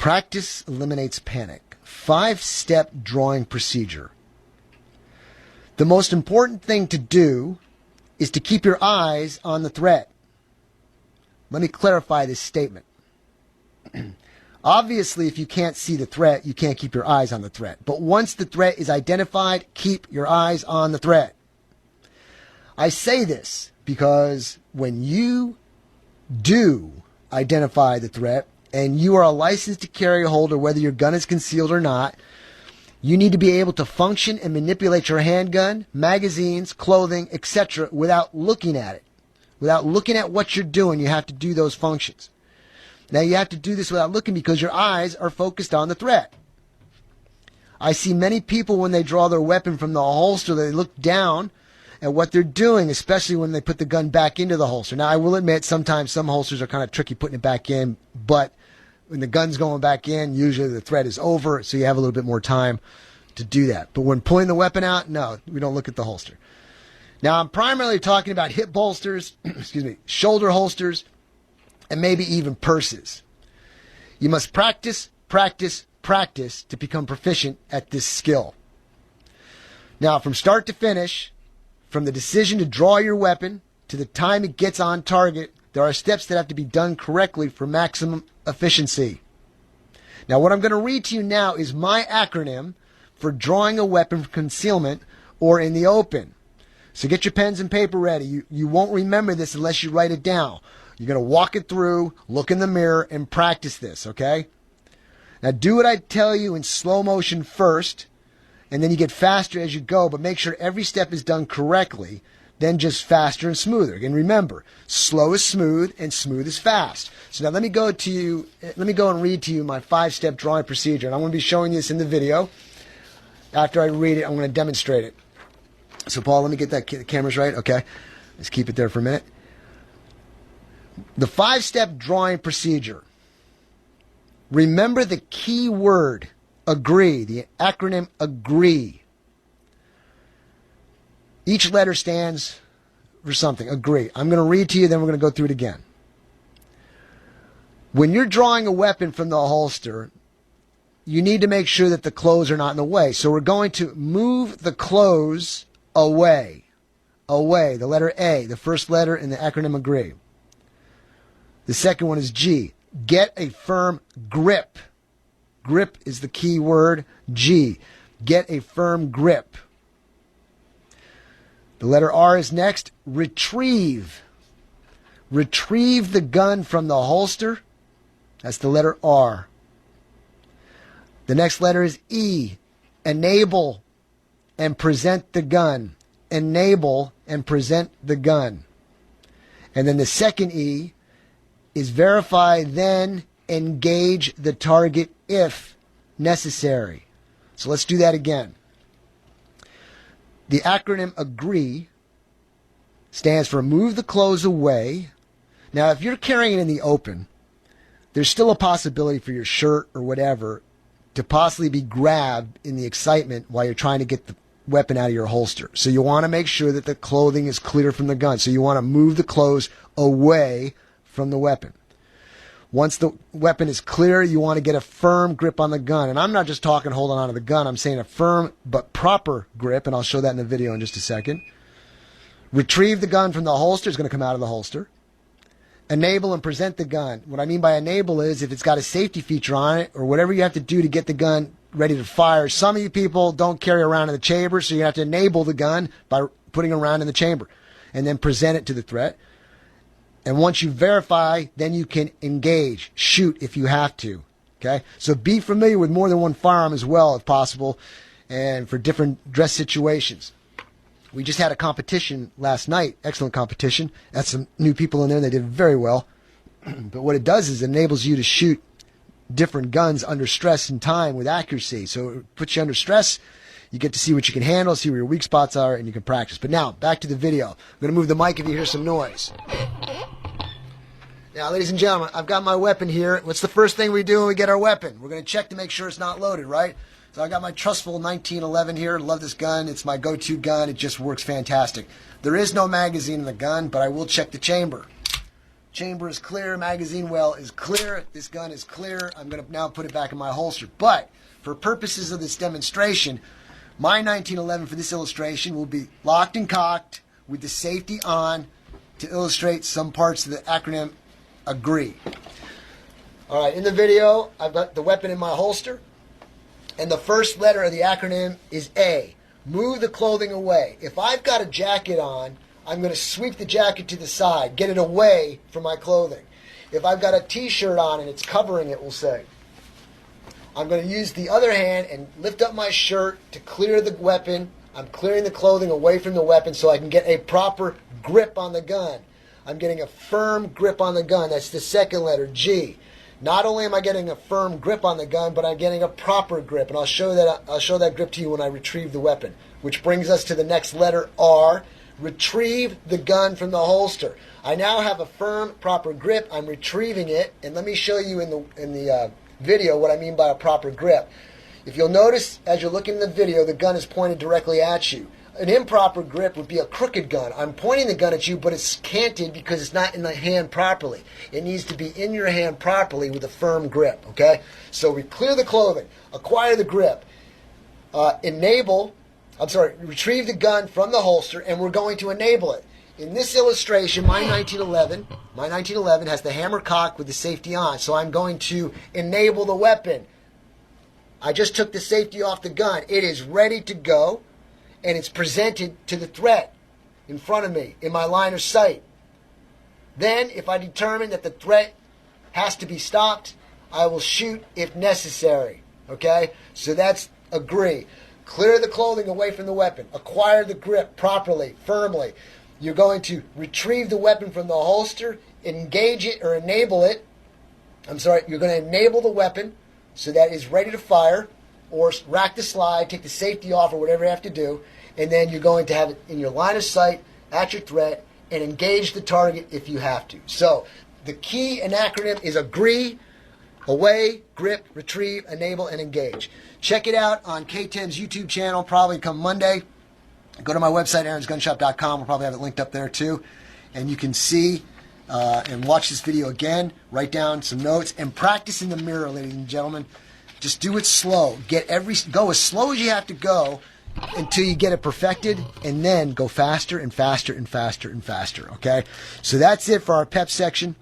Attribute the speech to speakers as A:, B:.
A: Practice eliminates panic. 5-step drawing procedure. The most important thing to do is to keep your eyes on the threat. Let me clarify this statement. Obviously, if you can't see the threat, you can't keep your eyes on the threat. But once the threat is identified, keep your eyes on the threat. I say this because when you do identify the threat and you are a licensed to carry holder, whether your gun is concealed or not, you need to be able to function and manipulate your handgun, magazines, clothing, etc. without looking at it. Without looking at what you're doing, you have to do those functions. Now, you have to do this without looking because your eyes are focused on the threat. I see many people when they draw their weapon from the holster, they look down at what they're doing, especially when they put the gun back into the holster. Now, I will admit sometimes some holsters are kind of tricky putting it back in, but when the gun's going back in, usually the threat is over, so you have a little bit more time to do that. But when pulling the weapon out, no, we don't look at the holster. Now, I'm primarily talking about hip bolsters, shoulder holsters, and maybe even purses. You must practice, practice, practice to become proficient at this skill. Now, from start to finish, from the decision to draw your weapon to the time it gets on target, there are steps that have to be done correctly for maximum efficiency. Now, what I'm going to read to you now is my acronym for drawing a weapon for concealment or in the open. So get your pens and paper ready. You won't remember this unless you write it down. You're going to walk it through, look in the mirror, and practice this, okay? Now, do what I tell you in slow motion first, and then you get faster as you go, but make sure every step is done correctly, then just faster and smoother. And remember, slow is smooth, and smooth is fast. So now let me go and read to you my 5-step drawing procedure, and I'm going to be showing you this in the video. After I read it, I'm going to demonstrate it. So, Paul, let me get that cameras right, okay? Let's keep it there for a minute. The 5-step drawing procedure. Remember the key word, agree, the acronym AGREE. Each letter stands for something, agree. I'm going to read to you, then we're going to go through it again. When you're drawing a weapon from the holster, you need to make sure that the clothes are not in the way. So we're going to move the clothes away. Away, the letter A, the first letter in the acronym AGREE. The second one is G. Get a firm grip. Grip is the key word. G. Get a firm grip. The letter R is next. Retrieve. Retrieve the gun from the holster. That's the letter R. The next letter is E. Enable and present the gun. Enable and present the gun. And then the second E is verify, then engage the target if necessary. So let's do that again. The acronym AGREE stands for move the clothes away. Now, if you're carrying it in the open, there's still a possibility for your shirt or whatever to possibly be grabbed in the excitement while you're trying to get the weapon out of your holster. So you want to make sure that the clothing is clear from the gun. So you want to move the clothes away from the weapon. Once the weapon is clear, you want to get a firm grip on the gun. And I'm not just talking holding on to the gun. I'm saying a firm but proper grip, and I'll show that in the video in just a second. Retrieve the gun from the holster. It's going to come out of the holster. Enable and present the gun. What I mean by enable is if it's got a safety feature on it or whatever you have to do to get the gun ready to fire. Some of you people don't carry around in the chamber, so you have to enable the gun by putting it around in the chamber and then present it to the threat. And once you verify, then you can engage, shoot if you have to. Okay? So be familiar with more than one firearm as well, if possible, and for different dress situations. We just had a competition last night, excellent competition. Had some new people in there, and they did very well. But what it does is it enables you to shoot different guns under stress and time with accuracy. So it puts you under stress. You get to see what you can handle, see where your weak spots are, and you can practice. But now, back to the video. I'm going to move the mic if you hear some noise. Now, ladies and gentlemen, I've got my weapon here. What's the first thing we do when we get our weapon? We're going to check to make sure it's not loaded, right? So I got my trustful 1911 here. Love this gun. It's my go-to gun. It just works fantastic. There is no magazine in the gun, but I will check the chamber. chamber is clear, magazine well is clear, this gun is clear. I'm going to now put it back in my holster. But for purposes of this demonstration, my 1911 for this illustration will be locked and cocked with the safety on to illustrate some parts of the acronym AGREE. All right, in the video, I've got the weapon in my holster, and the first letter of the acronym is A. Move the clothing away. If I've got a jacket on, I'm going to sweep the jacket to the side, get it away from my clothing. If I've got a t-shirt on and it's covering it, we'll say, I'm going to use the other hand and lift up my shirt to clear the weapon. I'm clearing the clothing away from the weapon so I can get a proper grip on the gun. I'm getting a firm grip on the gun. That's the second letter, G. Not only am I getting a firm grip on the gun, but I'm getting a proper grip, and I'll show that grip to you when I retrieve the weapon. Which brings us to the next letter, R. Retrieve the gun from the holster. I now have a firm, proper grip. I'm retrieving it, and let me show you in the video what I mean by a proper grip. If you'll notice, as you're looking in the video, the gun is pointed directly at you. An improper grip would be a crooked gun. I'm pointing the gun at you, but it's canted because it's not in the hand properly. It needs to be in your hand properly with a firm grip, okay? So we clear the clothing, acquire the grip, retrieve the gun from the holster, and we're going to enable it. In this illustration, my 1911 has the hammer cocked with the safety on, so I'm going to enable the weapon. I just took the safety off the gun. It is ready to go, and it's presented to the threat in front of me, in my line of sight. Then, if I determine that the threat has to be stopped, I will shoot if necessary. Okay? So that's agree. Clear the clothing away from the weapon. Acquire the grip properly, firmly. You're going to retrieve the weapon from the holster, engage it or enable it. You're going to enable the weapon so that it's ready to fire, or rack the slide, take the safety off, or whatever you have to do, and then you're going to have it in your line of sight at your threat and engage the target if you have to. So the key and acronym is agree, away, grip, retrieve, enable, and engage. Check it out on K10's YouTube channel, probably come Monday. Go to my website, aaronsgunshop.com. We'll probably have it linked up there too. And you can see and watch this video again, write down some notes, and practice in the mirror, ladies and gentlemen. Just do it slow. Go as slow as you have to go until you get it perfected, and then go faster and faster and faster and faster, okay? So that's it for our pep section.